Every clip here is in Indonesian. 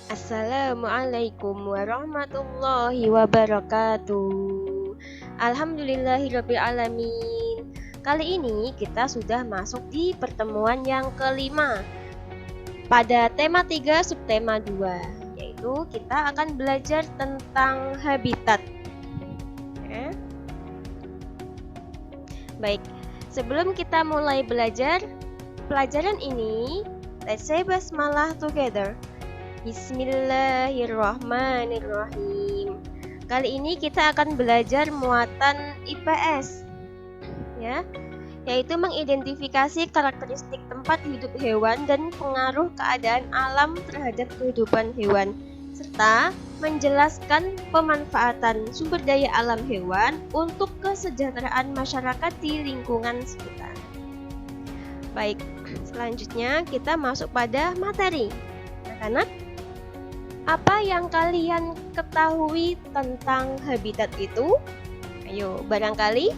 Assalamualaikum warahmatullahi wabarakatuh. Alhamdulillahirabbil alamin. Kali ini kita sudah masuk di pertemuan yang kelima pada tema 3 subtema 2, yaitu kita akan belajar tentang habitat. Baik, sebelum kita mulai belajar pelajaran ini, let's say basmalah together. Bismillahirrahmanirrahim. Kali ini kita akan belajar muatan IPS, ya, yaitu mengidentifikasi karakteristik tempat hidup hewan dan pengaruh keadaan alam terhadap kehidupan hewan, serta menjelaskan pemanfaatan sumber daya alam hewan untuk kesejahteraan masyarakat di lingkungan sekitar. Baik, selanjutnya kita masuk pada materi. Anak-anak, apa yang kalian ketahui tentang habitat itu? Ayo, barangkali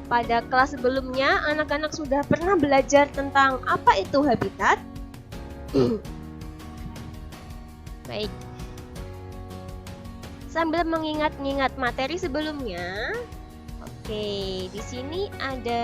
pada kelas sebelumnya anak-anak sudah pernah belajar tentang apa itu habitat? Baik. Sambil mengingat-ingat materi sebelumnya, oke, di sini ada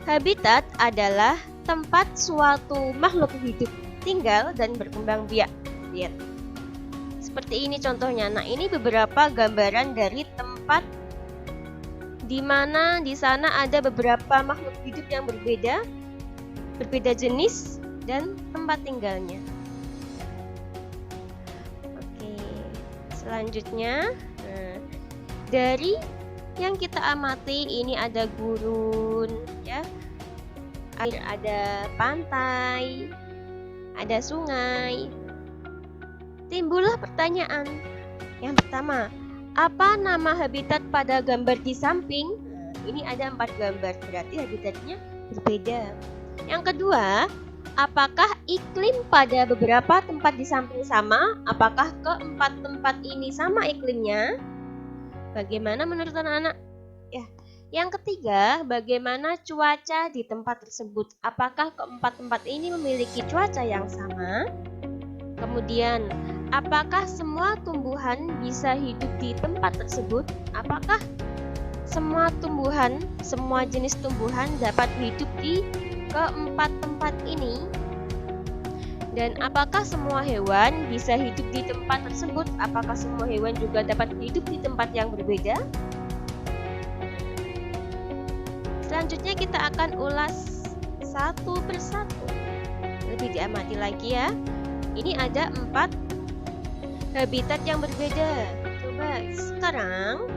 habitat adalah tempat suatu makhluk hidup tinggal dan berkembang biak. Lihat. Seperti ini contohnya. Nah, ini beberapa gambaran dari tempat di mana di sana ada beberapa makhluk hidup yang berbeda jenis dan tempat tinggalnya. Oke. Selanjutnya, dari yang kita amati ini ada gurun, ya. Ada pantai, ada sungai. Timbullah pertanyaan. Yang pertama, apa nama habitat pada gambar di samping? Ini ada 4 gambar, berarti habitatnya berbeda. Yang kedua, apakah iklim pada beberapa tempat di samping sama? Apakah keempat tempat ini sama iklimnya? Bagaimana menurut anak-anak? Ya. Yang ketiga, bagaimana cuaca di tempat tersebut? Apakah keempat tempat ini memiliki cuaca yang sama? Kemudian, apakah semua tumbuhan bisa hidup di tempat tersebut? Apakah semua jenis tumbuhan dapat hidup di keempat tempat ini? Dan apakah semua hewan bisa hidup di tempat tersebut? Apakah semua hewan juga dapat hidup di tempat yang berbeda? Selanjutnya kita akan ulas satu persatu. Lebih diamati lagi ya. Ini ada 4 habitat yang berbeda. Coba sekarang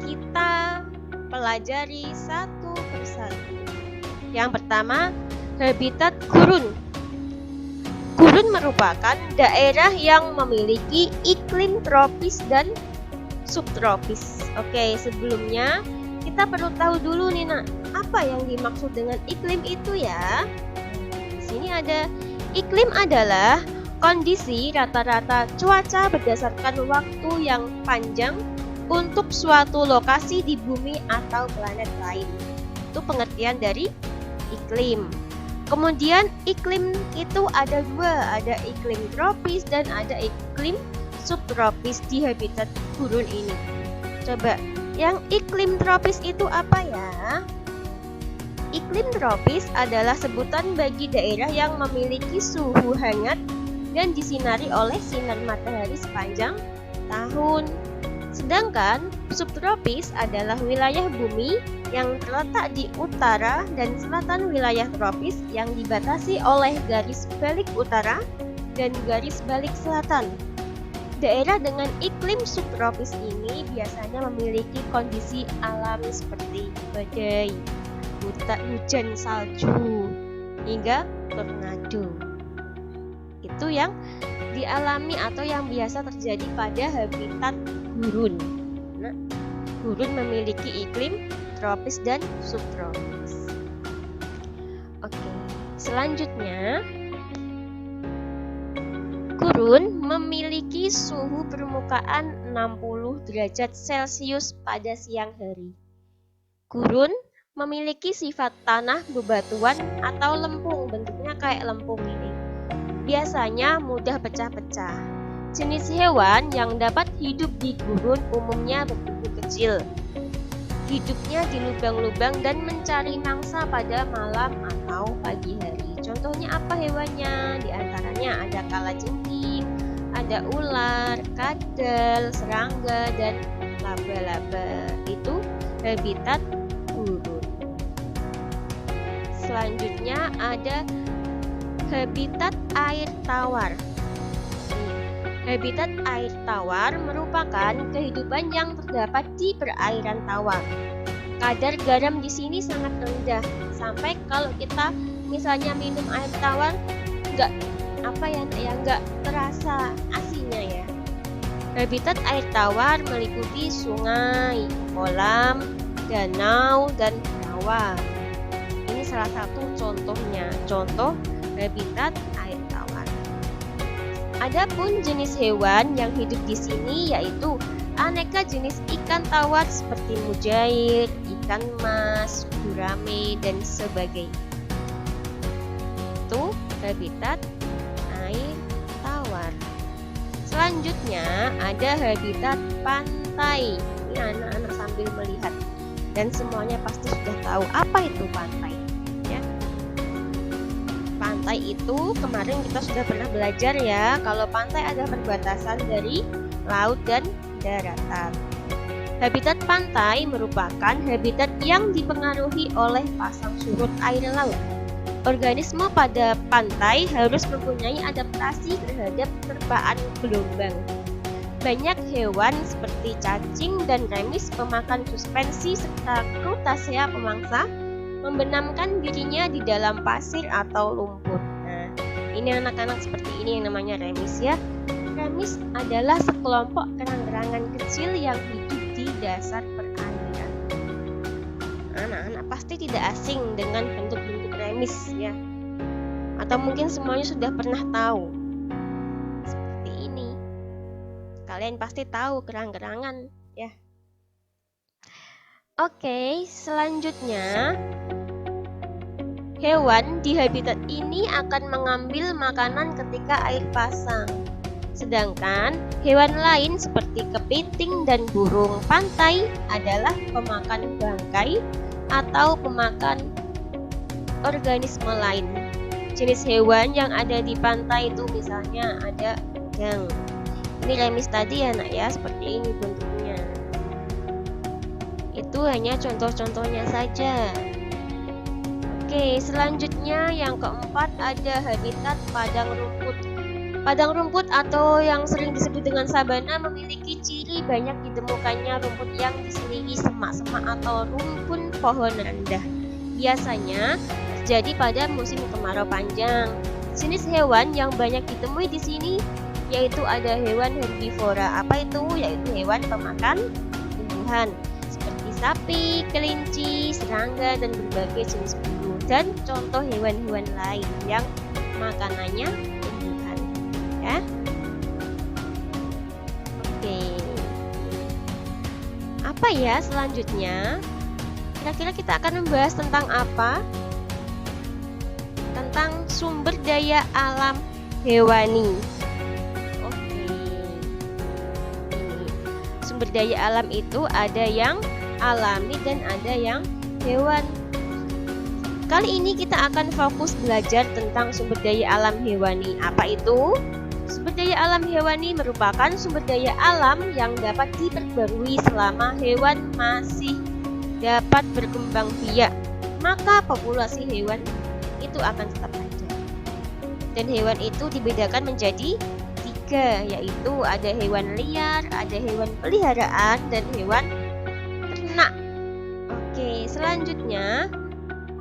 kita pelajari satu persatu. Yang pertama, habitat gurun. Gurun merupakan daerah yang memiliki iklim tropis dan subtropis. Oke, sebelumnya kita perlu tahu dulu nih, Nak, apa yang dimaksud dengan iklim itu ya? Di sini ada iklim adalah kondisi rata-rata cuaca berdasarkan waktu yang panjang untuk suatu lokasi di bumi atau planet lain. Itu pengertian dari iklim. Kemudian iklim itu ada 2, ada iklim tropis dan ada iklim subtropis di habitat gurun ini. Coba, yang iklim tropis itu apa ya? Iklim tropis adalah sebutan bagi daerah yang memiliki suhu hangat dan disinari oleh sinar matahari sepanjang tahun. Sedangkan subtropis adalah wilayah bumi yang terletak di utara dan selatan wilayah tropis yang dibatasi oleh garis balik utara dan garis balik selatan. Daerah dengan iklim subtropis ini biasanya memiliki kondisi alam seperti badai, hujan salju, hingga tornado. Itu yang dialami atau yang biasa terjadi pada habitat gurun. Nah, gurun memiliki iklim tropis dan subtropis. Oke, selanjutnya gurun memiliki suhu permukaan 60 derajat Celcius pada siang hari. Gurun memiliki sifat tanah bebatuan atau lempung, bentuknya kayak lempung ini. biasanya mudah pecah-pecah. Jenis hewan yang dapat hidup di gurun umumnya bertubuh kecil. Hidupnya di lubang-lubang dan mencari mangsa pada malam atau pagi hari. Contohnya apa hewannya? Di antaranya ada kalajengking, ada ular, kadal, serangga, dan laba-laba. Itu habitat gurun. Selanjutnya ada habitat air tawar. Habitat air tawar merupakan kehidupan yang terdapat di perairan tawar. Kadar garam di sini sangat rendah, sampai kalau kita misalnya minum air tawar nggak terasa asinnya ya. Habitat air tawar meliputi sungai, kolam, danau, dan rawa. Ini salah satu contohnya, contoh habitat air tawar. Adapun jenis hewan yang hidup di sini yaitu aneka jenis ikan tawar seperti mujair, ikan mas, gurame, dan sebagainya. Itu habitat air tawar. Selanjutnya ada habitat pantai. Ini anak-anak sambil melihat dan semuanya pasti sudah tahu apa itu pantai. Ya. Pantai itu kemarin kita sudah pernah belajar ya, kalau pantai ada perbatasan dari laut dan daratan. Habitat pantai merupakan habitat yang dipengaruhi oleh pasang surut air laut. Organisme pada pantai harus mempunyai adaptasi terhadap terpaan gelombang. Banyak hewan seperti cacing dan remis pemakan suspensi serta Crustacea pemangsa membenamkan dirinya di dalam pasir atau lumpur. Nah, ini anak-anak seperti ini yang namanya remis ya. Remis adalah sekelompok kerang-kerangan kecil yang hidup di dasar perairan. Anak-anak pasti tidak asing dengan bentuk-bentuk remis ya. Atau mungkin semuanya sudah pernah tahu. Seperti ini. Kalian pasti tahu kerang-kerangan ya. Oke, selanjutnya hewan di habitat ini akan mengambil makanan ketika air pasang. Sedangkan hewan lain seperti kepiting dan burung pantai adalah pemakan bangkai atau pemakan organisme lain. Jenis hewan yang ada di pantai itu misalnya ada udang. Ini remis tadi ya nak ya, seperti ini bentuknya. Itu hanya contoh-contohnya saja. Oke, selanjutnya yang keempat ada habitat padang rumput. Padang rumput atau yang sering disebut dengan sabana memiliki ciri banyak ditemukannya rumput yang diselingi semak-semak atau rumpun pohon rendah. Biasanya terjadi pada musim kemarau panjang. Jenis hewan yang banyak ditemui di sini yaitu ada hewan herbivora. Apa itu? Yaitu hewan pemakan tumbuhan seperti sapi, kelinci, serangga, dan berbagai jenis burung. Dan contoh hewan-hewan lain yang makanannya tumbuhan. Ya. Oke. Apa ya selanjutnya? Kira-kira kita akan membahas tentang apa? Tentang sumber daya alam hewani. Oke. Sumber daya alam itu ada yang alami dan ada yang hewan. Kali ini kita akan fokus belajar tentang sumber daya alam hewani. Apa itu? Sumber daya alam hewani merupakan sumber daya alam yang dapat diperbarui selama hewan masih dapat berkembang biak. Maka populasi hewan itu akan tetap ada. Dan hewan itu dibedakan menjadi 3, yaitu ada hewan liar, ada hewan peliharaan, dan hewan ternak. Oke, selanjutnya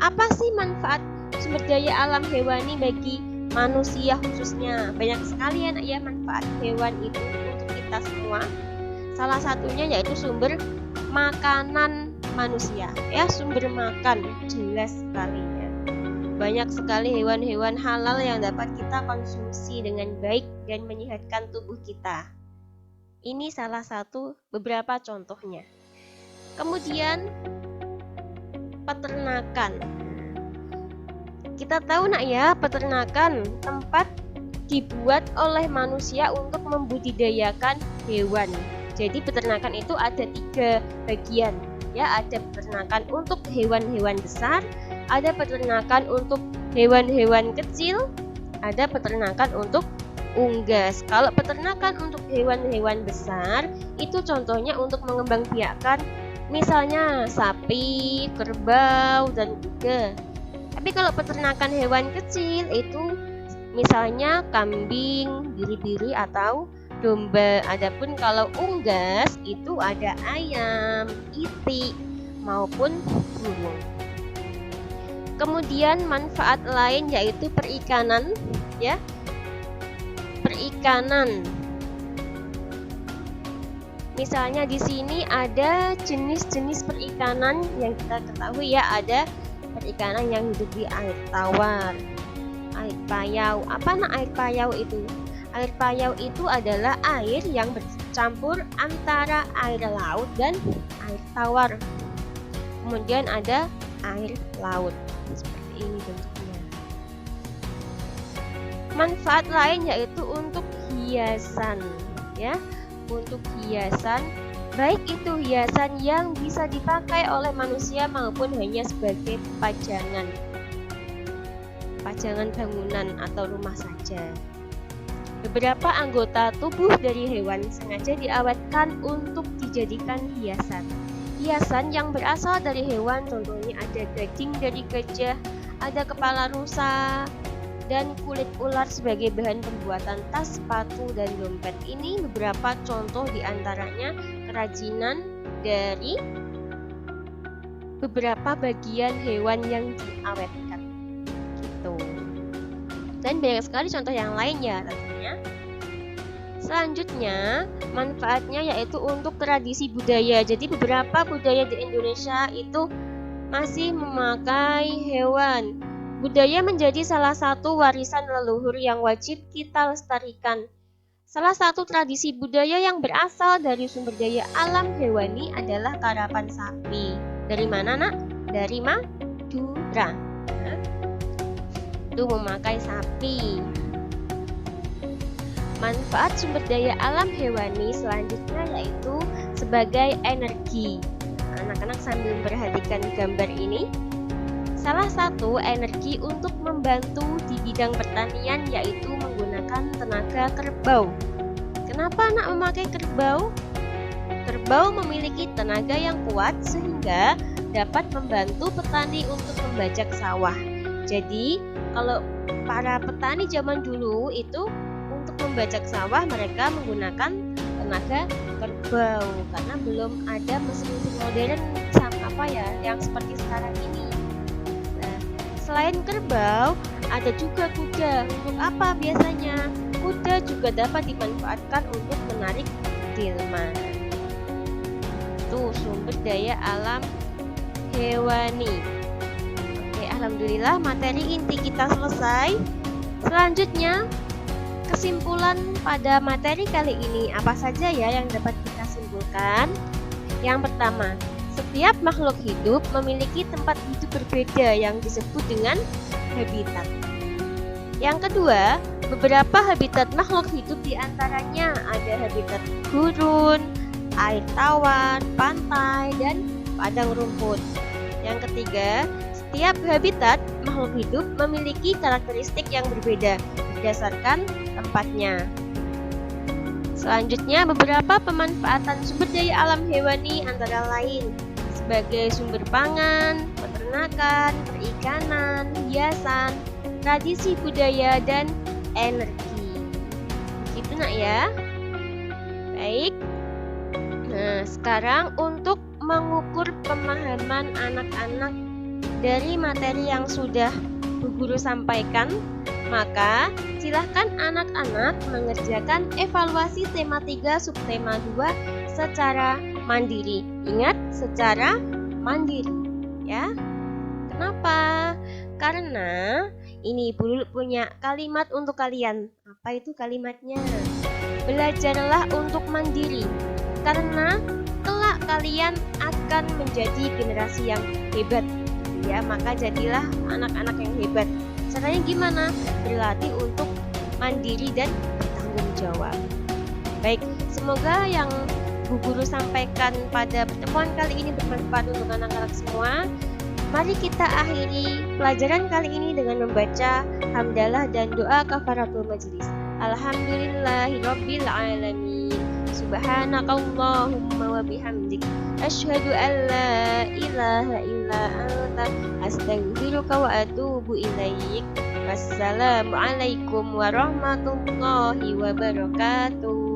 apa sih manfaat sumber daya alam hewani bagi manusia khususnya? Banyak sekali anak ya manfaat hewan itu untuk kita semua. Salah satunya yaitu sumber makanan manusia. Ya, sumber makan jelas sekali ya. Banyak sekali hewan-hewan halal yang dapat kita konsumsi dengan baik dan menyehatkan tubuh kita. Ini salah satu beberapa contohnya. Kemudian peternakan. Kita tahu nak ya, peternakan tempat dibuat oleh manusia untuk membudidayakan hewan. Jadi peternakan itu ada 3 bagian, ya. Ada peternakan untuk hewan-hewan besar, ada peternakan untuk hewan-hewan kecil, ada peternakan untuk unggas. Kalau peternakan untuk hewan-hewan besar itu contohnya untuk mengembangbiakkan misalnya sapi, kerbau, dan kuda. Tapi kalau peternakan hewan kecil itu misalnya kambing, biri-biri, atau domba. Adapun kalau unggas itu ada ayam, itik, maupun burung. Kemudian manfaat lain yaitu perikanan, ya. Perikanan. Misalnya di sini ada jenis-jenis perikanan yang kita ketahui, ya. Ada perikanan yang hidup di air tawar, air payau. Apa air payau itu? Air payau itu adalah air yang bercampur antara air laut dan air tawar. Kemudian ada air laut. Seperti ini bentuknya. Manfaat lain yaitu untuk hiasan, ya. Untuk hiasan, baik itu hiasan yang bisa dipakai oleh manusia maupun hanya sebagai pajangan bangunan atau rumah saja. Beberapa anggota tubuh dari hewan sengaja diawetkan untuk dijadikan hiasan. Hiasan yang berasal dari hewan contohnya ada daging dari gajah, ada kepala rusa, dan kulit ular sebagai bahan pembuatan tas, sepatu, dan dompet. Ini beberapa contoh diantaranya kerajinan dari beberapa bagian hewan yang diawetkan. Gitu. Dan banyak sekali contoh yang lainnya tentunya. Selanjutnya, manfaatnya yaitu untuk tradisi budaya. Jadi beberapa budaya di Indonesia itu masih memakai hewan. Budaya menjadi salah satu warisan leluhur yang wajib kita lestarikan. Salah satu tradisi budaya yang berasal dari sumber daya alam hewani adalah karapan sapi. Dari mana, Nak? Dari Madura. Itu memakai sapi. Manfaat sumber daya alam hewani selanjutnya yaitu sebagai energi. Anak-anak sambil memperhatikan gambar ini. Salah satu energi untuk membantu di bidang pertanian yaitu menggunakan tenaga kerbau. Kenapa anak memakai kerbau? Kerbau memiliki tenaga yang kuat sehingga dapat membantu petani untuk membajak sawah. Jadi, kalau para petani zaman dulu itu untuk membajak sawah mereka menggunakan tenaga kerbau karena belum ada mesin-mesin modern yang seperti sekarang ini. Selain kerbau, ada juga kuda. Untuk apa biasanya? Kuda juga dapat dimanfaatkan untuk menarik delman. Itu sumber daya alam hewani. Oke, alhamdulillah materi inti kita selesai. Selanjutnya, kesimpulan pada materi kali ini apa saja ya yang dapat kita simpulkan? Yang pertama, setiap makhluk hidup memiliki tempat hidup berbeda yang disebut dengan habitat. Yang kedua, beberapa habitat makhluk hidup diantaranya ada habitat gurun, air tawar, pantai, dan padang rumput. Yang ketiga, setiap habitat makhluk hidup memiliki karakteristik yang berbeda berdasarkan tempatnya. Selanjutnya, beberapa pemanfaatan sumber daya alam hewani antara lain sebagai sumber pangan, peternakan, perikanan, hiasan, tradisi budaya, dan energi. Begitu Nak ya. Baik. Nah, sekarang untuk mengukur pemahaman anak-anak dari materi yang sudah Bu Guru sampaikan, maka silahkan anak-anak mengerjakan evaluasi tema 3 subtema 2 secara mandiri. Ingat, secara mandiri ya. Kenapa? Karena ini Ibu punya kalimat untuk kalian. Apa itu kalimatnya? Belajarlah untuk mandiri, karena kelak kalian akan menjadi generasi yang hebat. Ya, maka jadilah anak-anak yang hebat. Caranya gimana? Berlatih untuk mandiri dan bertanggung jawab. Baik, semoga yang Bu Guru sampaikan pada pertemuan kali ini bermanfaat untuk anak-anak semua. Mari kita akhiri pelajaran kali ini dengan membaca hamdalah dan doa kafaratul majlis. Alhamdulillahirabbil alamin. Subhanakallahumma wa bihamdik asyhadu an la ilaha illa anta astaghfiruka wa atubu ilaik. Wassalamualaikum warahmatullahi wabarakatuh.